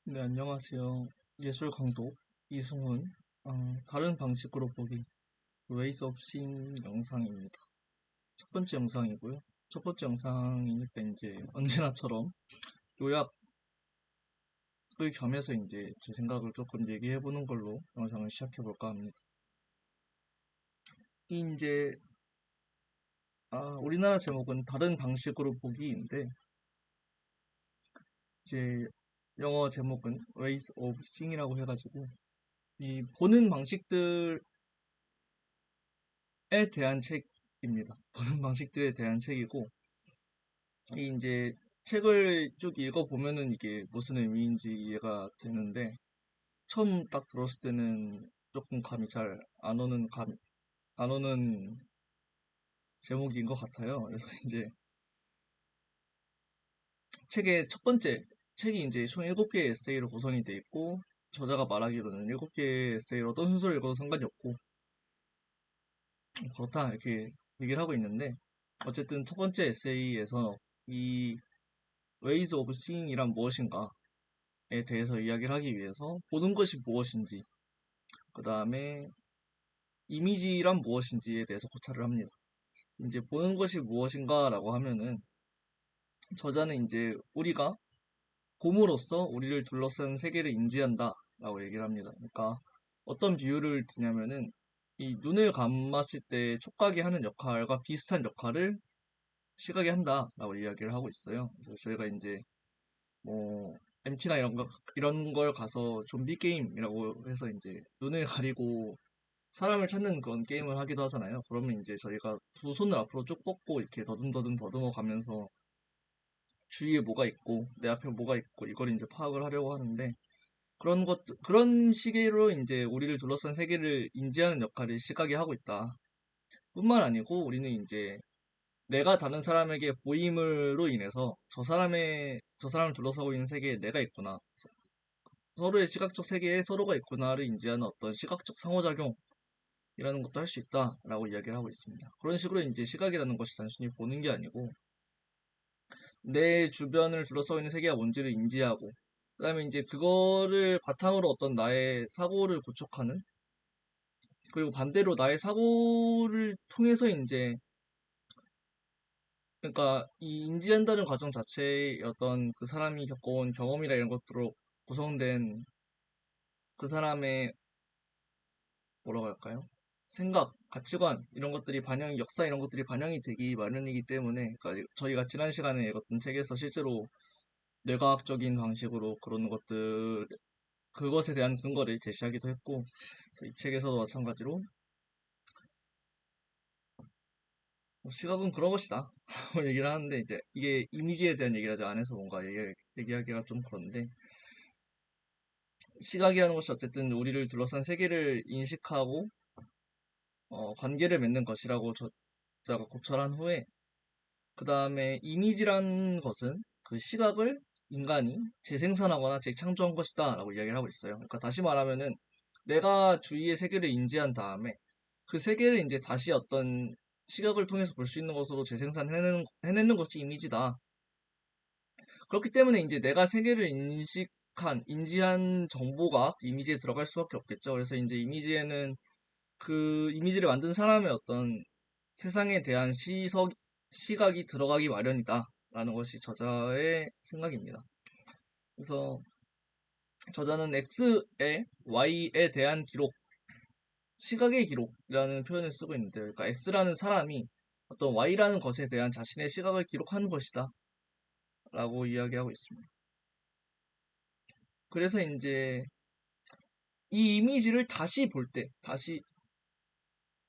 네, 안녕하세요. 예술 강도 이승훈. 다른 방식으로 보기 Ways of Seeing 영상입니다. 첫 번째 영상이고요. 첫 번째 영상이니까 이제 언제나처럼 요약을 겸해서 이제 제 생각을 조금 얘기해 보는 걸로 영상을 시작해 볼까 합니다. 이 이제 우리나라 제목은 다른 방식으로 보기인데 이제 영어 제목은 Ways of Seeing이라고 해가지고 이 보는 방식들 에 대한 책입니다. 보는 방식들에 대한 책이고, 이 이제 책을 쭉 읽어보면은 이게 무슨 의미인지 이해가 되는데, 처음 딱 들었을 때는 조금 감이 잘 안 오는 제목인 것 같아요. 그래서 이제 책의 첫 번째, 책이 이제 총 7개의 에세이로 구성이 돼 있고, 저자가 말하기로는 7개의 에세이로 어떤 순서를 읽어도 상관이 없고, 그렇다, 이렇게 얘기를 하고 있는데, 어쨌든 첫 번째 에세이에서 이 Ways of Seeing이란 무엇인가에 대해서 이야기를 하기 위해서 보는 것이 무엇인지, 그 다음에 이미지란 무엇인지에 대해서 고찰을 합니다. 이제 보는 것이 무엇인가라고 하면은 저자는 이제 우리가 봄으로써 우리를 둘러싼 세계를 인지한다라고 얘기를 합니다. 그러니까 어떤 비유를 드냐면은 이 눈을 감았을 때 촉각이 하는 역할과 비슷한 역할을 시각이 한다라고 이야기를 하고 있어요. 그래서 저희가 이제 뭐 MT나 이런 걸 가서 좀비 게임이라고 해서 이제 눈을 가리고 사람을 찾는 그런 게임을 하기도 하잖아요. 그러면 이제 저희가 두 손을 앞으로 쭉 뻗고 이렇게 더듬더듬 더듬어 가면서 주위에 뭐가 있고 내 앞에 뭐가 있고 이걸 이제 파악을 하려고 하는데 그런 시계로 이제 우리를 둘러싼 세계를 인지하는 역할을 시각이 하고 있다. 뿐만 아니고 우리는 이제 내가 다른 사람에게 보임으로 인해서 저 사람을 둘러싸고 있는 세계에 내가 있구나. 서로의 시각적 세계에 서로가 있구나를 인지하는 어떤 시각적 상호작용이라는 것도 할 수 있다라고 이야기를 하고 있습니다. 그런 식으로 이제 시각이라는 것이 단순히 보는 게 아니고 내 주변을 둘러싸고 있는 세계가 뭔지를 인지하고 그다음에 이제 그거를 바탕으로 어떤 나의 사고를 구축하는 그리고 반대로 나의 사고를 통해서 이제 그러니까 이 인지한다는 과정 자체의 어떤 그 사람이 겪어온 경험이나 이런 것들로 구성된 그 사람의 뭐라고 할까요? 생각, 가치관 이런 것들이 역사 이런 것들이 반영이 되기 마련이기 때문에 그러니까 저희가 지난 시간에 읽었던 책에서 실제로 뇌과학적인 방식으로 그런 것들 그것에 대한 근거를 제시하기도 했고 그래서 이 책에서도 마찬가지로 뭐 시각은 그런 것이다 라고 얘기를 하는데 이제 이게 이미지에 대한 얘기를 하지 않아서 뭔가 얘기하기가 좀 그런데 시각이라는 것이 어쨌든 우리를 둘러싼 세계를 인식하고 관계를 맺는 것이라고 저자가 고찰한 후에 그 다음에 이미지란 것은 그 시각을 인간이 재생산하거나 재창조한 것이다 라고 이야기를 하고 있어요. 그러니까 다시 말하면은 내가 주위의 세계를 인지한 다음에 그 세계를 이제 다시 어떤 시각을 통해서 볼 수 있는 것으로 해내는 것이 이미지다. 그렇기 때문에 이제 내가 세계를 인지한 정보가 이미지에 들어갈 수밖에 없겠죠. 그래서 이제 이미지에는 그 이미지를 만든 사람의 어떤 세상에 대한 시각이 들어가기 마련이다. 라는 것이 저자의 생각입니다. 그래서 저자는 X의 Y에 대한 기록, 시각의 기록이라는 표현을 쓰고 있는데, 그러니까 X라는 사람이 어떤 Y라는 것에 대한 자신의 시각을 기록하는 것이다. 라고 이야기하고 있습니다. 그래서 이제 이 이미지를 다시 볼 때,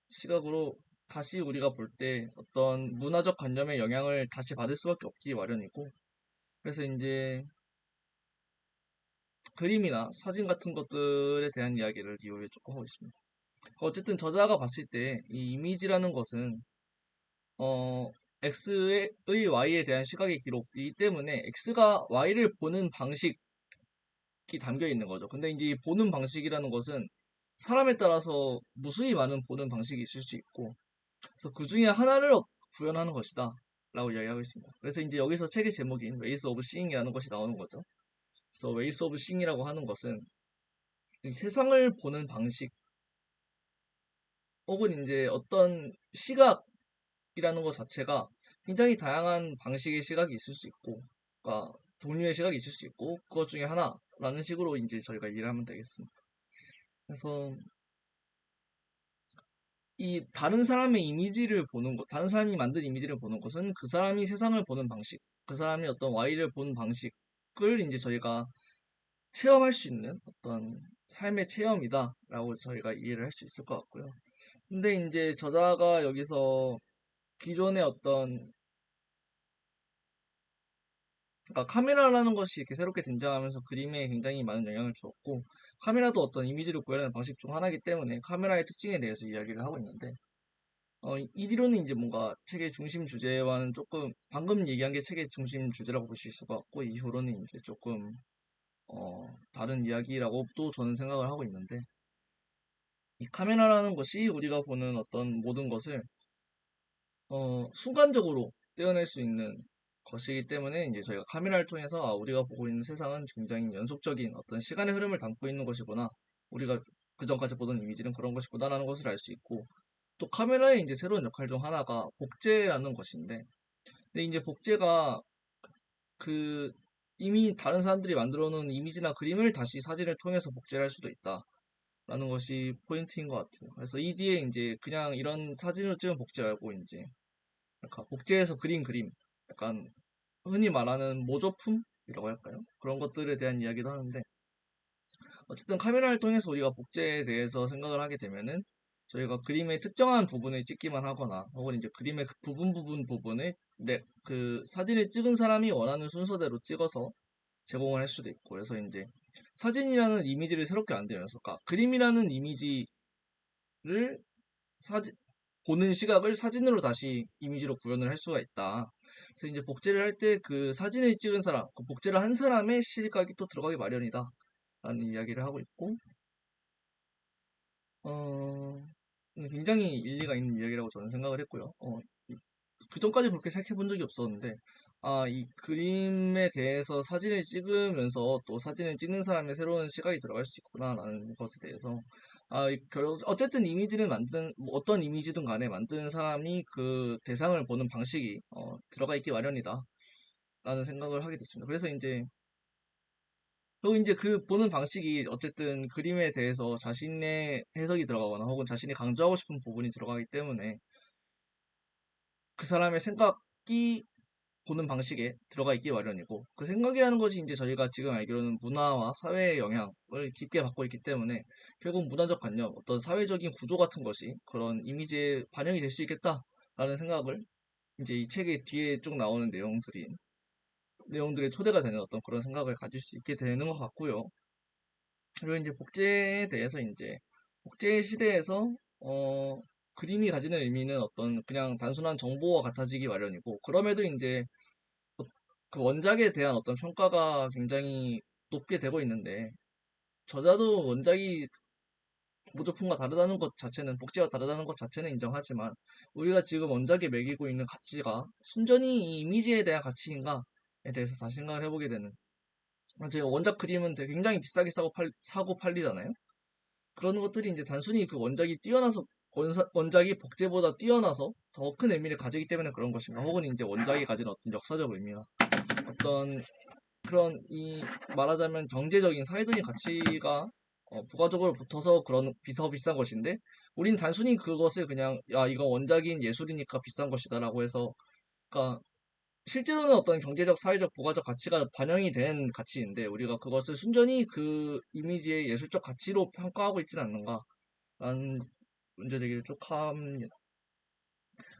시각으로 다시 우리가 볼 때 어떤 문화적 관념의 영향을 다시 받을 수밖에 없기 마련이고, 그래서 이제 그림이나 사진 같은 것들에 대한 이야기를 이후에 조금 하고 있습니다. 어쨌든 저자가 봤을 때 이 이미지라는 것은 X의 Y에 대한 시각의 기록이기 때문에 X가 Y를 보는 방식이 담겨 있는 거죠. 근데 이제 이 보는 방식이라는 것은 사람에 따라서 무수히 많은 보는 방식이 있을 수 있고 그래서 그 중에 하나를 구현하는 것이다 라고 이야기하고 있습니다. 그래서 이제 여기서 책의 제목인 Ways of Seeing이라는 것이 나오는 거죠. 그래서 웨이스 오브 싱이라고 하는 것은 이 세상을 보는 방식 혹은 이제 어떤 시각이라는 것 자체가 굉장히 다양한 방식의 시각이 있을 수 있고, 그러니까 종류의 시각이 있을 수 있고, 그것 중에 하나라는 식으로 이제 저희가 이해를 하면 되겠습니다. 그래서 이 다른 사람의 이미지를 보는 것, 다른 사람이 만든 이미지를 보는 것은 그 사람이 세상을 보는 방식, 그 사람이 어떤 Y를 보는 방식을 이제 저희가 체험할 수 있는 어떤 삶의 체험이다라고 저희가 이해를 할 수 있을 것 같고요. 근데 이제 저자가 여기서 기존의 어떤, 그러니까 카메라라는 것이 이렇게 새롭게 등장하면서 그림에 굉장히 많은 영향을 주었고, 카메라도 어떤 이미지를 구현하는 방식 중 하나이기 때문에 카메라의 특징에 대해서 이야기를 하고 있는데, 이 이론은 이제 뭔가 책의 중심 주제와는 조금, 방금 얘기한 게 책의 중심 주제라고 볼 수 있을 것 같고, 이후로는 이제 조금, 다른 이야기라고 또 저는 생각을 하고 있는데, 이 카메라라는 것이 우리가 보는 어떤 모든 것을 순간적으로 떼어낼 수 있는 것이기 때문에 이제 저희가 카메라를 통해서 우리가 보고 있는 세상은 굉장히 연속적인 어떤 시간의 흐름을 담고 있는 것이구나. 우리가 그전까지 보던 이미지는 그런 것이구나라는 것을 알 수 있고, 또 카메라의 이제 새로운 역할 중 하나가 복제라는 것인데, 근데 이제 복제가 그 이미 다른 사람들이 만들어 놓은 이미지나 그림을 다시 사진을 통해서 복제를 할 수도 있다라는 것이 포인트인 것 같아요. 그래서 이 뒤에 이제 그냥 이런 사진을 찍은 복제 말고 이제 약간 복제해서 그린 그림, 약간 흔히 말하는 모조품이라고 할까요? 그런 것들에 대한 이야기도 하는데, 어쨌든 카메라를 통해서 우리가 복제에 대해서 생각을 하게 되면은 저희가 그림의 특정한 부분을 찍기만 하거나 혹은 이제 그림의 그 부분을 그 사진을 찍은 사람이 원하는 순서대로 찍어서 제공을 할 수도 있고, 그래서 이제 사진이라는 이미지를 새롭게 만들면서, 그러니까 그림이라는 이미지를 사진 보는 시각을 사진으로 다시 이미지로 구현을 할 수가 있다. 그래서 이제 복제를 할 때 그 사진을 찍은 사람, 그 복제를 한 사람의 시각이 또 들어가기 마련이다. 라는 이야기를 하고 있고, 어, 굉장히 일리가 있는 이야기라고 저는 생각을 했고요. 그 전까지 그렇게 생각해 본 적이 없었는데, 이 그림에 대해서 사진을 찍으면서 또 사진을 찍는 사람의 새로운 시각이 들어갈 수 있구나라는 것에 대해서, 어쨌든 이미지를 뭐 어떤 이미지든 간에 만드는 사람이 그 대상을 보는 방식이, 들어가 있기 마련이다. 라는 생각을 하게 됐습니다. 그래서 이제, 또 이제 그 보는 방식이 어쨌든 그림에 대해서 자신의 해석이 들어가거나 혹은 자신이 강조하고 싶은 부분이 들어가기 때문에 그 사람의 생각이 보는 방식에 들어가 있기 마련이고, 그 생각이라는 것이 이제 저희가 지금 알기로는 문화와 사회의 영향을 깊게 받고 있기 때문에 결국 문화적 관념, 어떤 사회적인 구조 같은 것이 그런 이미지에 반영이 될 수 있겠다라는 생각을 이제 이 책의 뒤에 쭉 나오는 내용들의 토대가 되는 어떤 그런 생각을 가질 수 있게 되는 것 같고요. 그리고 이제 복제에 대해서 이제 복제 시대에서 그림이 가지는 의미는 어떤 그냥 단순한 정보와 같아지기 마련이고, 그럼에도 이제 어, 그 원작에 대한 어떤 평가가 굉장히 높게 되고 있는데, 저자도 원작이 모조품과 다르다는 것 자체는, 복제와 다르다는 것 자체는 인정하지만, 우리가 지금 원작에 매기고 있는 가치가 순전히 이 이미지에 대한 가치인가에 대해서 다시 생각을 해보게 되는. 제가 원작 그림은 되게 굉장히 비싸게 사고 팔리잖아요. 그런 것들이 이제 단순히 그 원작이 뛰어나서, 원작이 복제보다 뛰어나서 더 큰 의미를 가지기 때문에 그런 것인가, 혹은 이제 원작이 가진 어떤 역사적 의미나 어떤 그런, 말하자면 경제적인 사회적인 가치가 부가적으로 붙어서 그런 더 비싼 것인데, 우린 단순히 그것을 그냥 야 이거 원작인 예술이니까 비싼 것이다라고 해서, 그러니까 실제로는 어떤 경제적 사회적 부가적 가치가 반영이 된 가치인데 우리가 그것을 순전히 그 이미지의 예술적 가치로 평가하고 있지는 않는가라는 문제 제기를 쭉 합니다.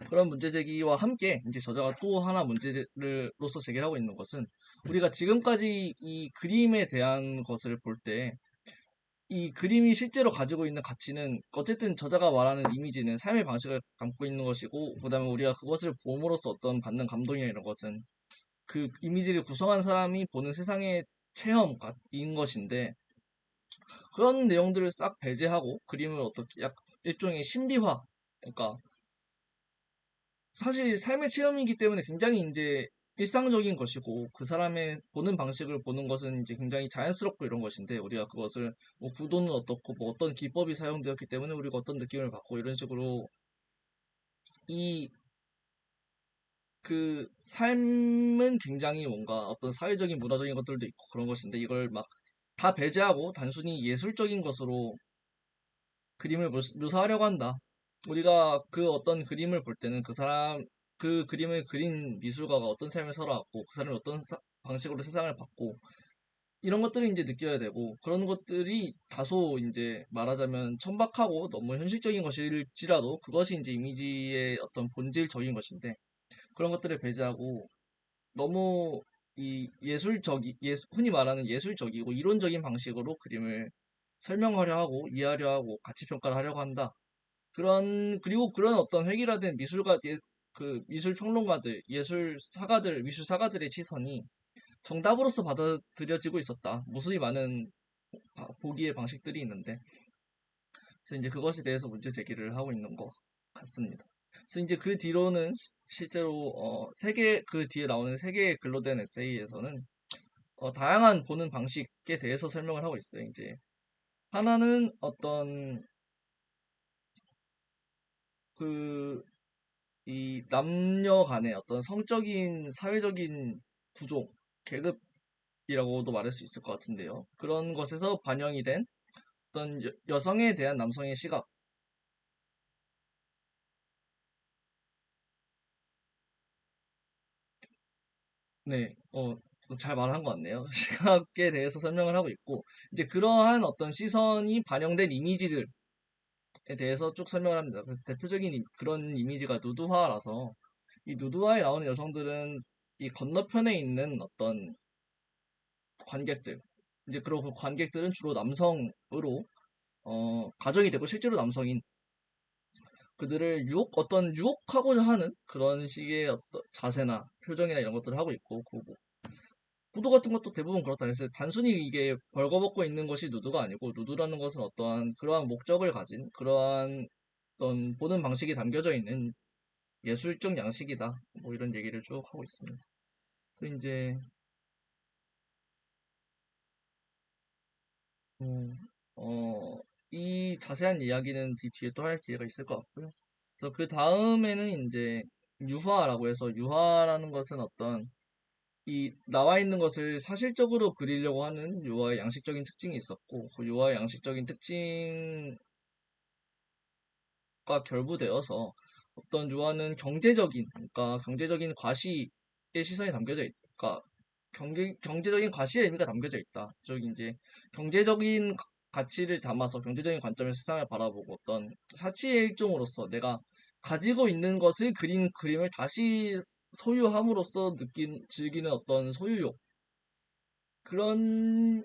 그런 문제 제기와 함께 이제 저자가 또 하나 문제로서 제기하고 있는 것은, 우리가 지금까지 이 그림에 대한 것을 볼 때 이 그림이 실제로 가지고 있는 가치는, 어쨌든 저자가 말하는 이미지는 삶의 방식을 담고 있는 것이고, 그다음에 우리가 그것을 봄으로써 어떤 받는 감동이나 이런 것은 그 이미지를 구성한 사람이 보는 세상의 체험인 것인데, 그런 내용들을 싹 배제하고 그림을 어떻게 일종의 신비화, 그러니까 사실 삶의 체험이기 때문에 굉장히 이제 일상적인 것이고 그 사람의 보는 방식을 보는 것은 이제 굉장히 자연스럽고 이런 것인데 우리가 그것을 뭐 구도는 어떻고 뭐 어떤 기법이 사용되었기 때문에 우리가 어떤 느낌을 받고 이런 식으로 이 그 삶은 굉장히 뭔가 어떤 사회적인 문화적인 것들도 있고 그런 것인데 이걸 막 다 배제하고 단순히 예술적인 것으로 그림을 묘사하려고 한다. 우리가 그 어떤 그림을 볼 때는 그 사람, 그 그림을 그린 미술가가 어떤 삶을 살아왔고, 그 사람이 어떤 방식으로 세상을 봤고, 이런 것들을 이제 느껴야 되고, 그런 것들이 다소 이제 말하자면 천박하고 너무 현실적인 것일지라도 그것이 이제 이미지의 어떤 본질적인 것인데, 그런 것들을 배제하고 너무 이 흔히 말하는 예술적이고 이론적인 방식으로 그림을 설명하려 하고 이해하려 하고 가치 평가를 하려고 한다. 그리고 그런 어떤 획일화된 그 미술 평론가들, 미술 사가들의 시선이 정답으로서 받아들여지고 있었다. 무수히 많은 보기의 방식들이 있는데, 그래서 이제 그것에 대해서 문제 제기를 하고 있는 것 같습니다. 그래서 이제 그 뒤로는 실제로 그 뒤에 나오는 세 개의 글로 된 에세이에서는 다양한 보는 방식에 대해서 설명을 하고 있어요. 이제 하나는 어떤 그 이 남녀 간의 어떤 성적인 사회적인 구조, 계급이라고도 말할 수 있을 것 같은데요. 그런 것에서 반영이 된 어떤 여성에 대한 남성의 시각, 네, 잘 말한 것 같네요. 시각에 대해서 설명을 하고 있고, 이제 그러한 어떤 시선이 반영된 이미지들에 대해서 쭉 설명을 합니다. 그래서 대표적인 그런 이미지가 누드화라서, 이 누드화에 나오는 여성들은 이 건너편에 있는 어떤 관객들, 이제 그리고 그 관객들은 주로 남성으로 가정이 되고 실제로 남성인 그들을 유혹하고자 하는 그런 식의 어떤 자세나 표정이나 이런 것들을 하고 있고, 그 뭐, 구도 같은 것도 대부분 그렇다. 그래서 단순히 이게 벌거벗고 있는 것이 누드가 아니고, 누드라는 것은 어떠한 그러한 목적을 가진, 그러한 어떤 보는 방식이 담겨져 있는 예술적 양식이다. 뭐 이런 얘기를 쭉 하고 있습니다. 그래서 이제, 음, 어, 이 자세한 이야기는 뒤에 또 할 기회가 있을 것 같고요. 그래서 그 다음에는 이제 유화라고 해서 유화라는 것은 어떤 이 나와 있는 것을 사실적으로 그리려고 하는 유화의 양식적인 특징이 있었고 그 유화의 양식적인 특징과 결부되어서 어떤 유화는 그러니까 경제적인 과시의 시선이 담겨져 있다. 그러니까 경제적인 과시의 의미가 담겨져 있다. 즉 이제 경제적인 가치를 담아서 경제적인 관점에서 세상을 바라보고 어떤 사치의 일종으로서 내가 가지고 있는 것을 그린 그림을 다시 소유함으로써 즐기는 어떤 소유욕 그런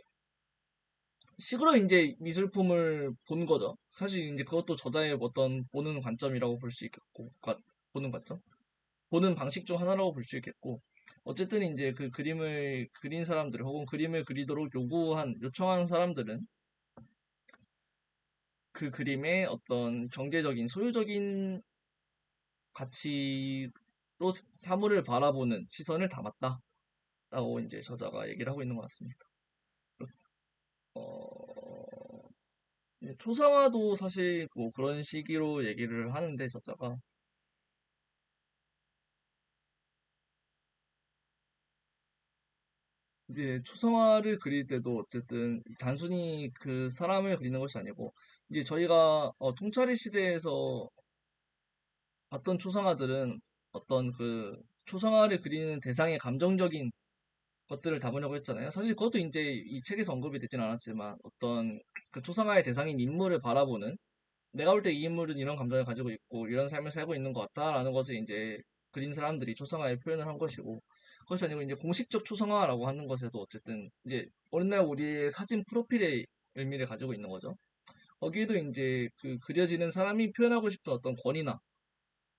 식으로 이제 미술품을 본 거죠. 사실 이제 그것도 저자의 어떤 보는 관점이라고 볼 수 있겠고, 보는 관점? 보는 방식 중 하나라고 볼 수 있겠고, 어쨌든 이제 그 그림을 그린 사람들 혹은 그림을 그리도록 요청한 사람들은 그 그림의 어떤 경제적인, 소유적인 가치로 사물을 바라보는 시선을 담았다라고 이제 저자가 얘기를 하고 있는 것 같습니다. 어, 초상화도 사실 뭐 그런 시기로 얘기를 하는데 저자가 이제 초상화를 그릴 때도 어쨌든 단순히 그 사람을 그리는 것이 아니고 이제 저희가 통찰의 시대에서 봤던 초상화들은 어떤 그 초상화를 그리는 대상의 감정적인 것들을 담으려고 했잖아요. 사실 그것도 이제 이 책에서 언급이 되진 않았지만 어떤 그 초상화의 대상인 인물을 바라보는 내가 볼 때 이 인물은 이런 감정을 가지고 있고 이런 삶을 살고 있는 것 같다라는 것을 이제 그린 사람들이 초상화에 표현을 한 것이고 그것이 아니고 이제 공식적 초상화라고 하는 것에도 어쨌든 이제 오늘날 우리의 사진 프로필의 의미를 가지고 있는 거죠. 거기에도 이제 그 그려지는 사람이 표현하고 싶은 어떤 권위나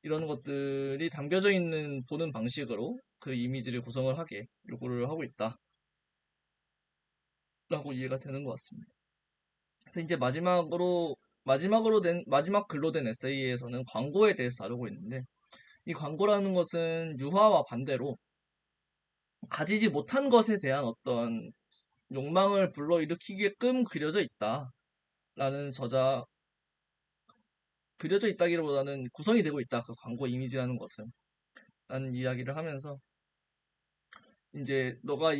이런 것들이 담겨져 있는 보는 방식으로 그 이미지를 구성을 하게 요구를 하고 있다라고 이해가 되는 것 같습니다. 그래서 이제 마지막 글로 된 에세이에서는 광고에 대해서 다루고 있는데 이 광고라는 것은 유화와 반대로 가지지 못한 것에 대한 어떤 욕망을 불러일으키게끔 그려져 있다라는 그려져 있다기보다는 구성이 되고 있다. 그 광고 이미지라는 것은. 라는 이야기를 하면서 이제 너가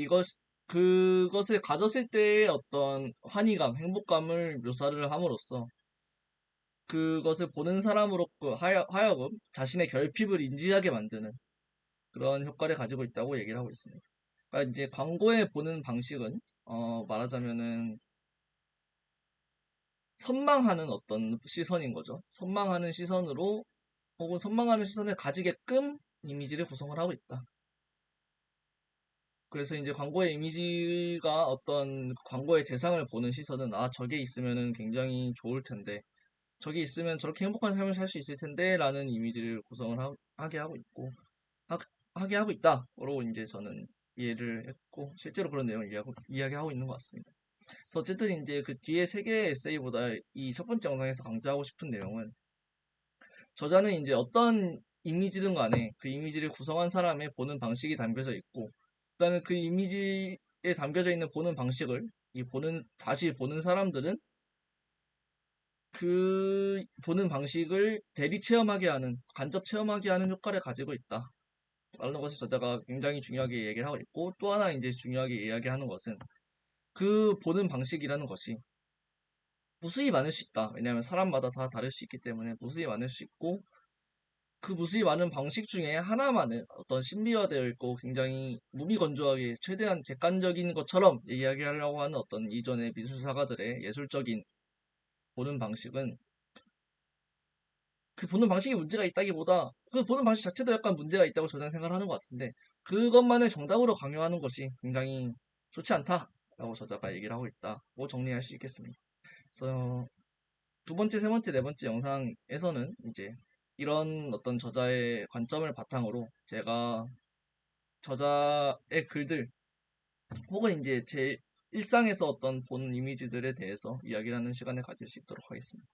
그것을 가졌을 때의 어떤 환희감, 행복감을 묘사를 함으로써 그것을 보는 사람으로 하여금 자신의 결핍을 인지하게 만드는 그런 효과를 가지고 있다고 얘기를 하고 있습니다. 그러니까 이제 광고에 보는 방식은 말하자면은 선망하는 어떤 시선인 거죠. 선망하는 시선으로 혹은 선망하는 시선을 가지게끔 이미지를 구성을 하고 있다. 그래서 이제 광고의 이미지가 어떤 광고의 대상을 보는 시선은 저게 있으면은 굉장히 좋을 텐데 저게 있으면 저렇게 행복한 삶을 살 수 있을 텐데 라는 이미지를 구성을 하게 하고 있고 하, 하게 하고 있다라고 이제 저는 이해를 했고 실제로 그런 내용을 이야기하고 있는 것 같습니다. 그래서 어쨌든 이제 그 뒤에 세 개의 에세이보다 이 첫 번째 영상에서 강조하고 싶은 내용은 저자는 이제 어떤 이미지든 간에 그 이미지를 구성한 사람의 보는 방식이 담겨져 있고 그다음에 그 이미지에 담겨져 있는 보는 방식을 다시 보는 사람들은 그 보는 방식을 대리 체험하게 하는 간접 체험하게 하는 효과를 가지고 있다. 라는 것을 저자가 굉장히 중요하게 얘기를 하고 있고 또 하나 이제 중요하게 이야기하는 것은 그 보는 방식이라는 것이 무수히 많을 수 있다. 왜냐하면 사람마다 다 다를 수 있기 때문에 무수히 많을 수 있고 그 무수히 많은 방식 중에 하나만은 어떤 신비화되어 있고 굉장히 무미건조하게 최대한 객관적인 것처럼 이야기하려고 하는 어떤 이전의 미술사가들의 예술적인 보는 방식은 그 보는 방식에 문제가 있다기보다 그 보는 방식 자체도 약간 문제가 있다고 저는 생각을 하는 것 같은데 그것만을 정답으로 강요하는 것이 굉장히 좋지 않다라고 저자가 얘기를 하고 있다고 정리할 수 있겠습니다. 그래서 두 번째, 세 번째, 네 번째 영상에서는 이제 이런 어떤 저자의 관점을 바탕으로 제가 저자의 글들 혹은 이제 제 일상에서 어떤 본 이미지들에 대해서 이야기를 하는 시간을 가질 수 있도록 하겠습니다.